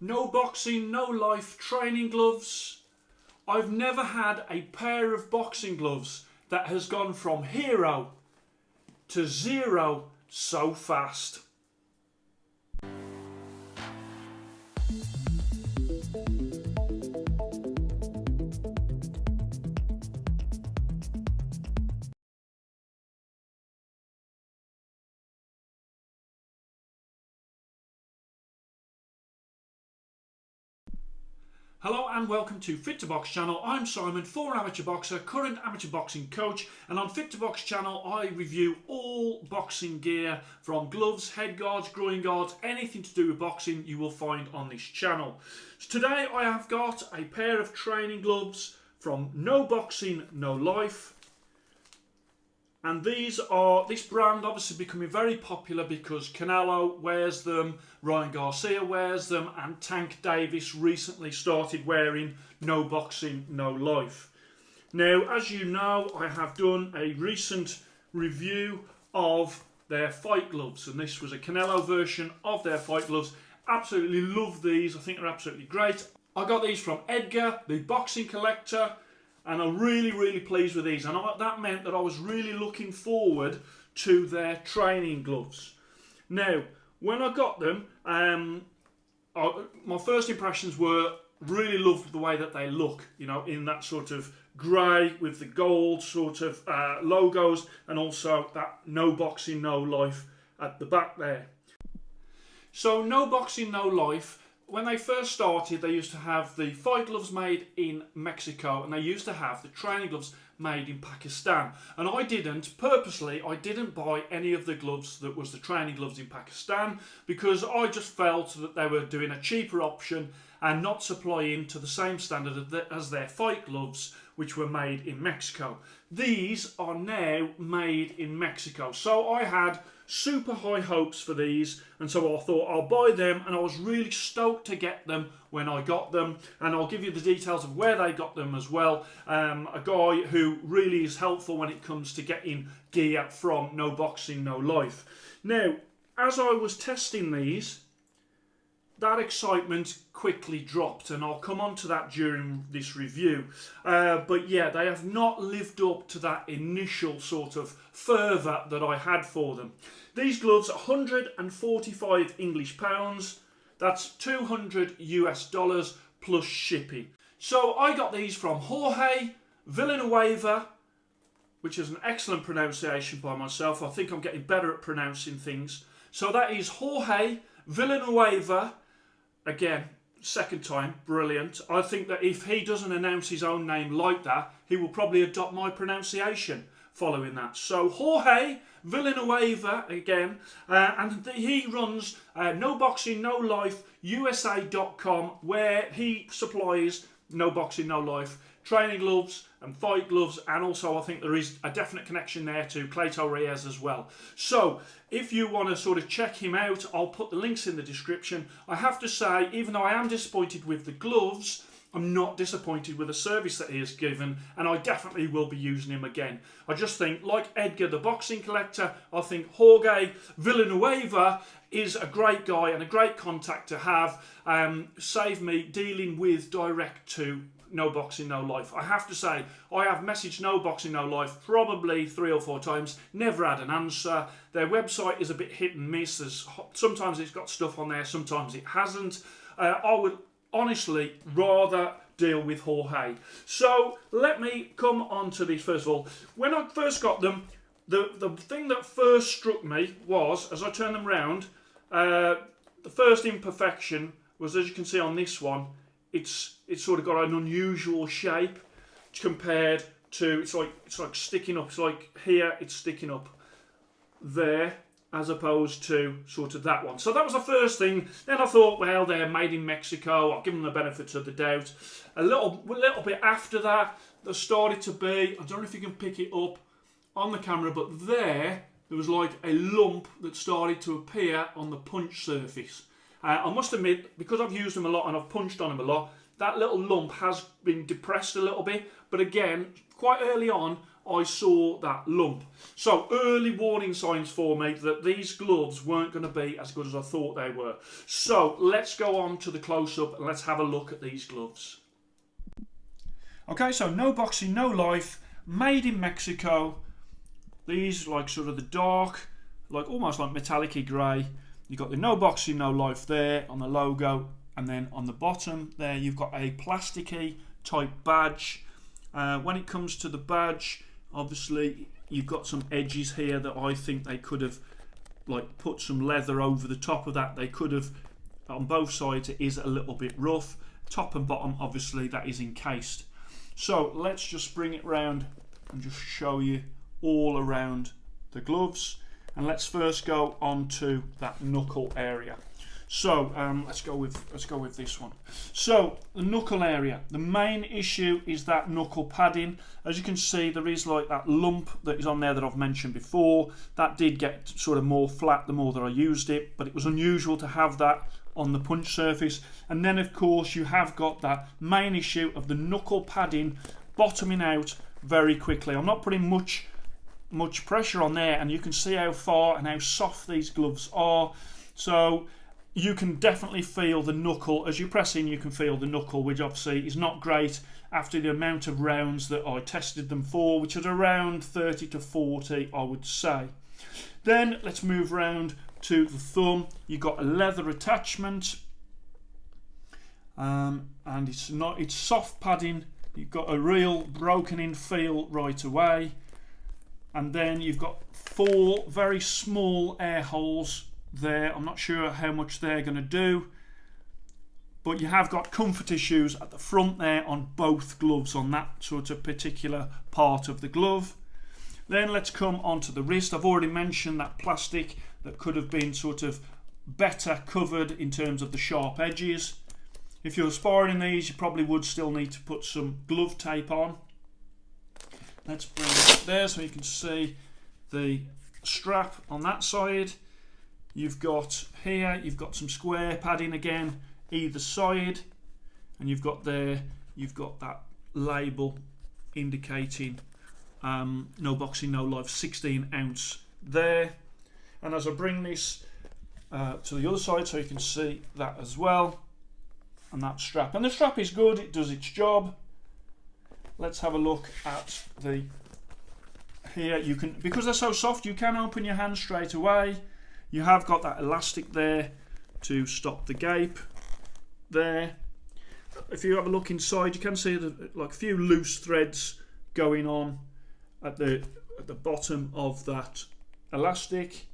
No boxing, no life training gloves. I've never had a pair of boxing gloves that has gone from hero to zero so fast. Hello and welcome to Fit to Box channel. I'm Simon, former amateur boxer, current amateur boxing coach, and on Fit to Box channel I review all boxing gear from gloves, head guards, groin guards, anything to do with boxing you will find on this channel. So today I have got a pair of training gloves from No Boxing, No Life. And this brand obviously becoming very popular because Canelo wears them, Ryan Garcia wears them, and Tank Davis recently started wearing No Boxing, No Life. Now, as you know, I have done a recent review of their fight gloves, and this was a Canelo version of their fight gloves. Absolutely love these. I think they're absolutely great. I got these from Edgar, the boxing collector, and I'm really pleased with these, and that meant that I was really looking forward to their training gloves. Now, when I got them, my first impressions were really loved the way that they look, you know, in that sort of grey with the gold sort of logos, and also that No Boxing, No Life at the back there. So No Boxing, No Life, when they first started, they used to have the fight gloves made in Mexico, and they used to have the training gloves made in Pakistan. And I didn't buy any of the gloves that was the training gloves in Pakistan, because I just felt that they were doing a cheaper option and not supplying to the same standard as their fight gloves, which were made in Mexico. These are now made in Mexico. So I had super high hopes for these, and so I thought I'll buy them, and I was really stoked to get them when I got them, and I'll give you the details of where they got them as well. A guy who really is helpful when it comes to getting gear from No Boxing, No Life. Now, as I was testing these, that excitement quickly dropped, and I'll come on to that during this review. But yeah, they have not lived up to that initial sort of fervour that I had for them. These gloves are 145 English pounds. That's $200 US plus shipping. So I got these from Jorge Villanueva, which is an excellent pronunciation by myself. I think I'm getting better at pronouncing things. So that is Jorge Villanueva. Again, second time, brilliant. I think that if he doesn't announce his own name like that, he will probably adopt my pronunciation following that. So Jorge Villanueva again, and he runs No Boxing, No Life USA.com, where he supplies No Boxing, No Life training gloves and fight gloves, and also I think there is a definite connection there to Clayton Reyes as well. So if you want to sort of check him out, I'll put the links in the description. I have to say, even though I am disappointed with the gloves, I'm not disappointed with the service that he has given, and I definitely will be using him again. I just think, like Edgar the boxing collector, I think Jorge Villanueva is a great guy and a great contact to have. Save me dealing with direct to No Boxing, No Life. I have to say, I have messaged No Boxing, No Life probably 3 or 4 times, never had an answer. Their website is a bit hit and miss. Sometimes it's got stuff on there, sometimes it hasn't. I would honestly rather deal with Jorge. So let me come on to these first of all. When I first got them, the thing that first struck me was, as I turned them round, the first imperfection was, as you can see on this one, it's sort of got an unusual shape compared to, it's like sticking up. It's like here it's sticking up there, as opposed to sort of that one. So that was the first thing. Then I thought, well, they're made in Mexico. I'll give them the benefit of the doubt. A little bit after that, there started to be, I don't know if you can pick it up on the camera, but there was like a lump that started to appear on the punch surface. I must admit, because I've used them a lot and I've punched on them a lot, that little lump has been depressed a little bit, but again, quite early on, I saw that lump. So early warning signs for me that these gloves weren't going to be as good as I thought they were. So let's go on to the close-up and let's have a look at these gloves. Okay, so no boxing, no life, made in Mexico. These like sort of the dark, like almost like metallic-y grey. You've got the no boxing, no life there on the logo, and then on the bottom there you've got a plasticky type badge. When it comes to the badge, obviously you've got some edges here that I think they could have like put some leather over the top of that. They could have, on both sides it is a little bit rough. Top and bottom obviously that is encased. So let's just bring it round and just show you all around the gloves, and let's first go on to that knuckle area. So let's go with this one. So the knuckle area, the main issue is that knuckle padding. As you can see, there is like that lump that is on there that I've mentioned before. That did get sort of more flat the more that I used it, but it was unusual to have that on the punch surface. And then of course you have got that main issue of the knuckle padding bottoming out very quickly. I'm not putting much pressure on there, and you can see how far and how soft these gloves are. So you can definitely feel the knuckle as you press in. You can feel the knuckle, which obviously is not great after the amount of rounds that I tested them for, which is around 30 to 40 I would say. Then let's move round to the thumb. You've got a leather attachment, and it's soft padding. You've got a real broken in feel right away, and then you've got 4 very small air holes there. I'm not sure how much they're going to do, but you have got comfort issues at the front there on both gloves, on that sort of particular part of the glove. Then let's come on to the wrist. I've already mentioned that plastic that could have been sort of better covered in terms of the sharp edges. If you're sparring in these, you probably would still need to put some glove tape on. Let's bring it up there so you can see the strap on that side. You've got here, you've got some square padding again either side, and you've got there, you've got that label indicating no boxing, no life, 16 ounce there. And as I bring this to the other side so you can see that as well, and that strap, and the strap is good, it does its job. Let's have a look at the here. You can, because they're so soft, you can open your hand straight away. You have got that elastic there to stop the gape there. If you have a look inside, you can see like a few loose threads going on at the bottom of that elastic.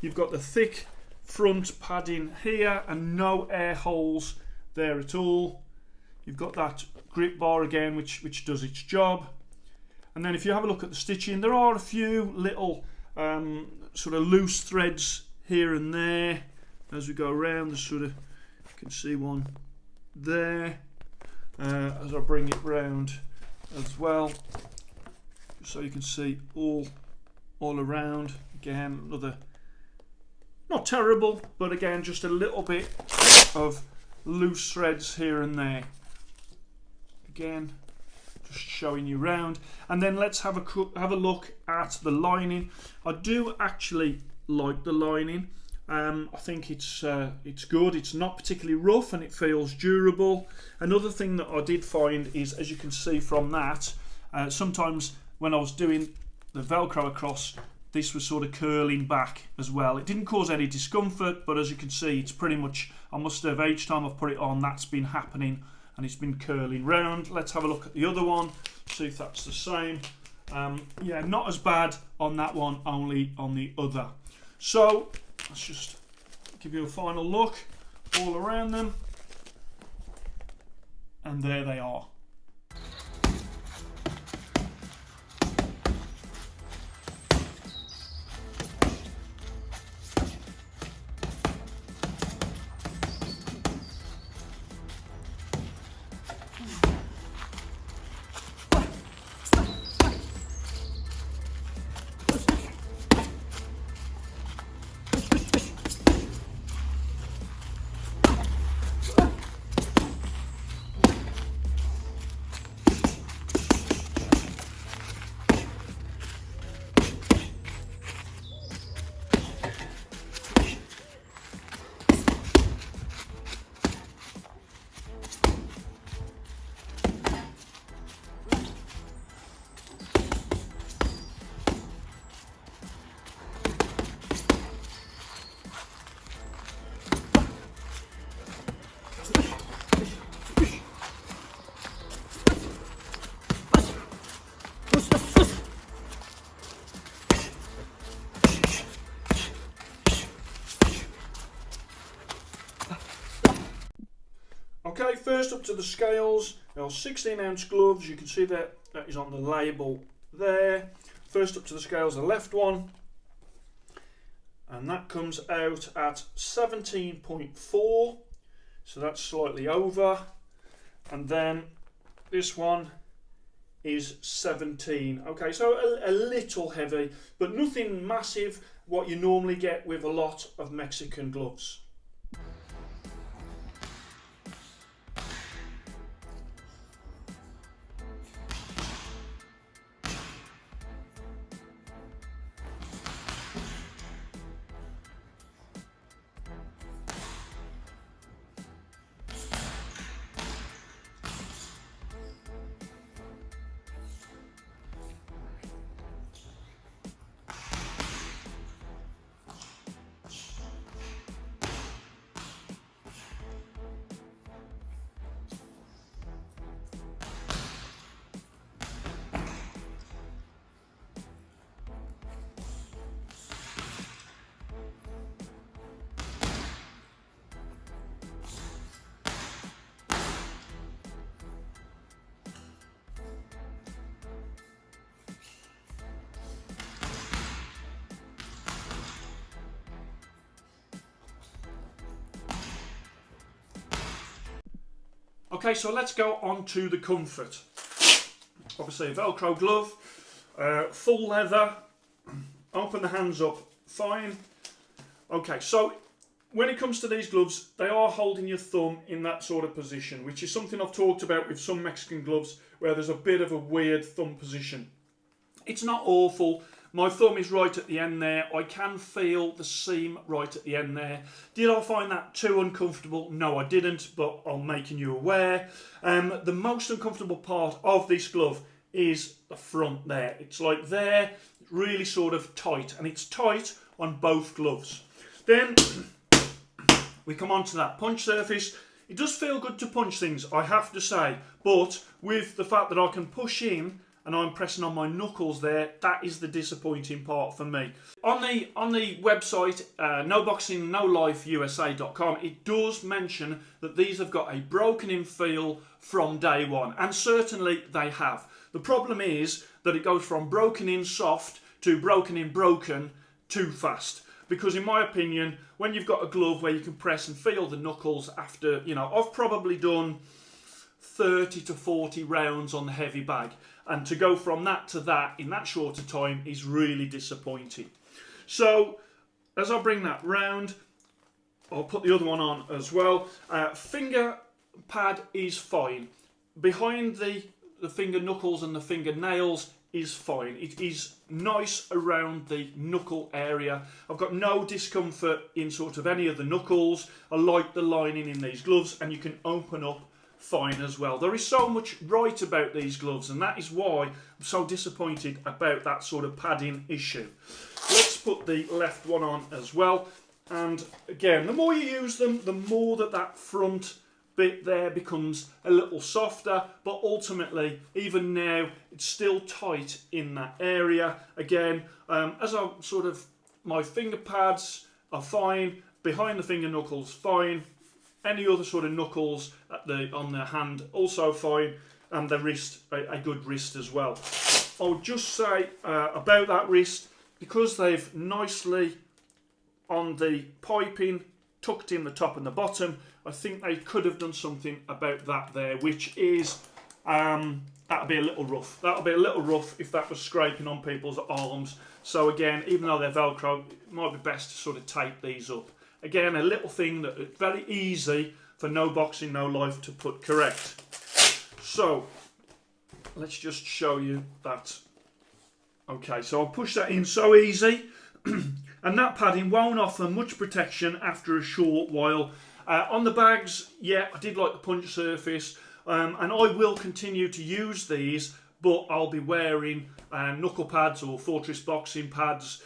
You've got the thick front padding here and no air holes there at all. You've got that grip bar again, which does its job. And then if you have a look at the stitching, there are a few little sort of loose threads here and there as we go around. There's sort of, you can see one there as I bring it round as well, so you can see all around. Again, another, not terrible, but again just a little bit of loose threads here and there. Again, just showing you round. And then let's have a look at the lining. I do actually like the lining. I think it's good. It's not particularly rough and it feels durable. Another thing that I did find is, as you can see from that, sometimes when I was doing the velcro across, this was sort of curling back as well. It didn't cause any discomfort, but as you can see, it's pretty much, I must have, each time I've put it on, that's been happening and it's been curling round. Let's have a look at the other one, see if that's the same. Yeah, not as bad on that one, only on the other. So let's just give you a final look all around them, and there they are. Okay, first up to the scales. There are 16-ounce gloves. You can see that is on the label there. First up to the scales, the left one, and that comes out at 17.4, so that's slightly over. And then this one is 17. Okay, so a little heavy, but nothing massive, what you normally get with a lot of Mexican gloves. Okay, so let's go on to the comfort. Obviously a Velcro glove, full leather, open the hands up, fine. Okay, so when it comes to these gloves, they are holding your thumb in that sort of position, which is something I've talked about with some Mexican gloves where there's a bit of a weird thumb position. It's not awful. My thumb is right at the end there. I can feel the seam right at the end there. Did I find that too uncomfortable? No, I didn't, but I'm making you aware. The most uncomfortable part of this glove is the front there. It's like there, really sort of tight, and it's tight on both gloves. Then we come on to that punch surface. It does feel good to punch things, I have to say, but with the fact that I can push in and I'm pressing on my knuckles there, that is the disappointing part for me. On the website, noboxingnolifeusa.com, it does mention that these have got a broken in feel from day one, and certainly they have. The problem is that it goes from broken in soft to broken in broken too fast. Because in my opinion, when you've got a glove where you can press and feel the knuckles after, I've probably done 30 to 40 rounds on the heavy bag. And to go from that to that in that shorter time is really disappointing. So, as I bring that round, I'll put the other one on as well. Finger pad is fine. Behind the finger knuckles and the finger nails is fine. It is nice around the knuckle area. I've got no discomfort in sort of any of the knuckles. I like the lining in these gloves, and you can open up fine as well. There is so much right about these gloves, and that is why I'm so disappointed about that sort of padding issue. Let's put the left one on as well, and again, the more you use them, the more that front bit there becomes a little softer, but ultimately, even now, it's still tight in that area. Again, as I'm sort of, my finger pads are fine, behind the finger knuckles fine, any other sort of knuckles on the hand also fine, and the wrist, a good wrist as well. I'll just say about that wrist, because they've nicely on the piping tucked in the top and the bottom, I think they could have done something about that there, which is that'll be a little rough. That'll be a little rough if that was scraping on people's arms. So again, even though they're Velcro, it might be best to sort of tape these up. Again, a little thing that is very easy for No Boxing No Life to put correct. So, let's just show you that. Okay, so I'll push that in so easy. And that padding won't offer much protection after a short while. On the bags, yeah, I did like the punch surface. And I will continue to use these, but I'll be wearing knuckle pads or Fortress boxing pads,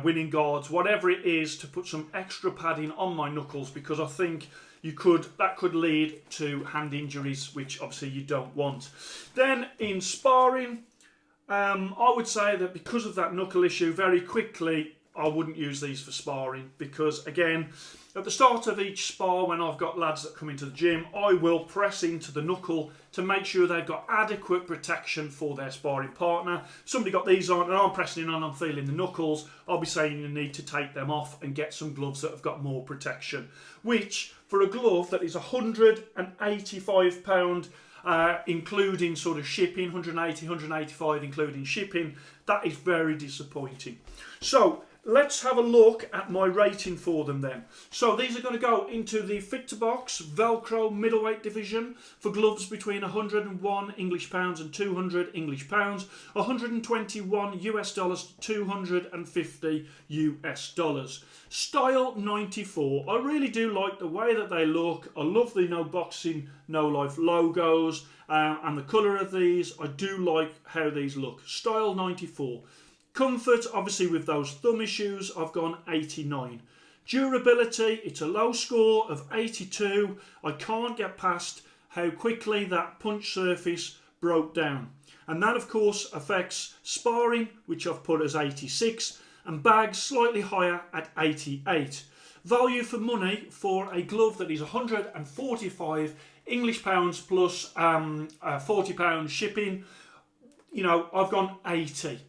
winning guards, whatever it is, to put some extra padding on my knuckles, because I think that could lead to hand injuries, which obviously you don't want. Then in sparring, I would say that because of that knuckle issue, very quickly I wouldn't use these for sparring, because again, at the start of each spar, when I've got lads that come into the gym, I will press into the knuckle to make sure they've got adequate protection for their sparring partner. Somebody got these on and I'm pressing in and I'm feeling the knuckles, I'll be saying you need to take them off and get some gloves that have got more protection. Which, for a glove that is £185, including sort of shipping, 180, 185 including shipping, that is very disappointing. So let's have a look at my rating for them then. So these are going to go into the Fit to Box Velcro middleweight division for gloves between 101 English pounds and 200 English pounds, 121 US dollars to 250 US dollars. Style 94. I really do like the way that they look. I love the no boxing, no life logos and the colour of these. I do like how these look. Style 94. Comfort, obviously with those thumb issues, I've gone 89. Durability, it's a low score of 82. I can't get past how quickly that punch surface broke down. And that of course affects sparring, which I've put as 86, and bags slightly higher at 88. Value for money for a glove that is 145 English pounds plus £40 shipping, you know, I've gone 80.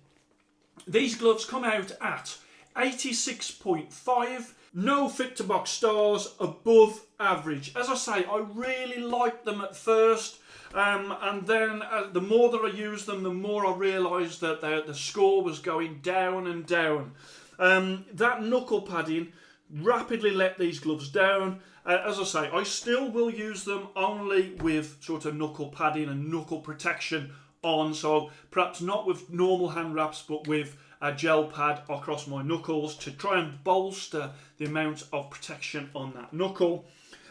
These gloves come out at 86.5, no Fit to Box stars, above average. As I say, I really liked them at first, and then the more that I used them, the more I realised that the score was going down and down. That knuckle padding rapidly let these gloves down. As I say, I still will use them only with sort of knuckle padding and knuckle protection on, so perhaps not with normal hand wraps but with a gel pad across my knuckles to try and bolster the amount of protection on that knuckle.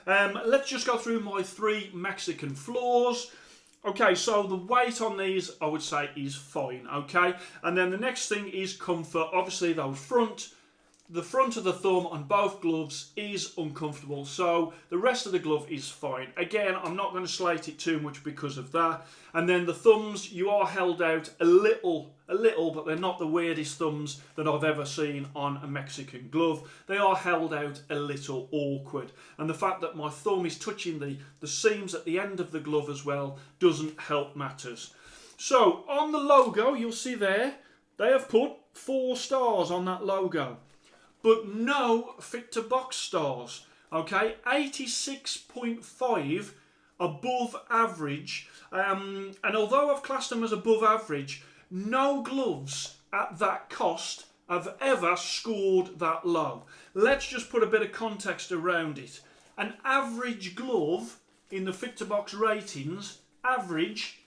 Let's just go through my 3 Mexican floors. Okay, so the weight on these I would say is fine, okay? And then the next thing is comfort. Obviously the front of the thumb on both gloves is uncomfortable, so the rest of the glove is fine. Again, I'm not going to slate it too much because of that. And then the thumbs, you are held out a little, but they're not the weirdest thumbs that I've ever seen on a Mexican glove. They are held out a little awkward. And the fact that my thumb is touching the seams at the end of the glove as well doesn't help matters. So, on the logo, you'll see there, they have put 4 stars on that logo, but no Fit to Box stars. Okay, 86.5 above average. And although I've classed them as above average, no gloves at that cost have ever scored that low. Let's just put a bit of context around it. An average glove in the Fit to Box ratings, average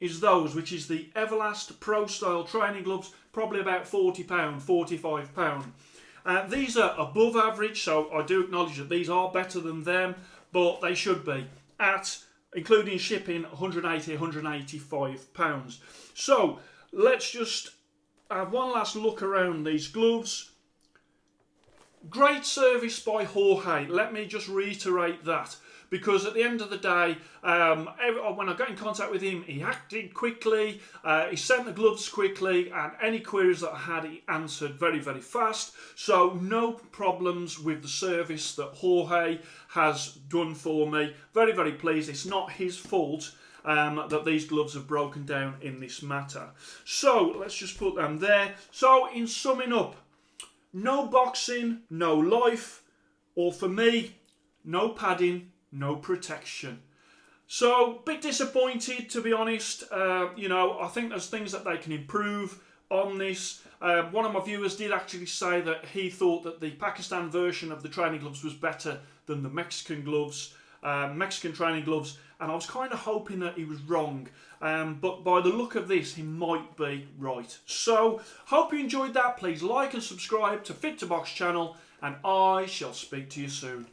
is those, which is the Everlast Pro Style training gloves, probably about £40, £45. These are above average, so I do acknowledge that these are better than them, but they should be at, including shipping, £180, £185. So let's just have one last look around these gloves. Great service by Jorge. Let me just reiterate that, because at the end of the day, when I got in contact with him, he acted quickly, he sent the gloves quickly, and any queries that I had, he answered very, very fast. So no problems with the service that Jorge has done for me. Very, very pleased. It's not his fault that these gloves have broken down in this matter. So let's just put them there. So in summing up, no boxing, no life, or for me, no padding, no protection. So, bit disappointed, to be honest. You know, I think there's things that they can improve on this. One of my viewers did actually say that he thought that the Pakistan version of the training gloves was better than the Mexican gloves, Mexican training gloves, and I was kind of hoping that he was wrong. But by the look of this, he might be right. So, hope you enjoyed that. Please like and subscribe to Fit to Box channel, and I shall speak to you soon.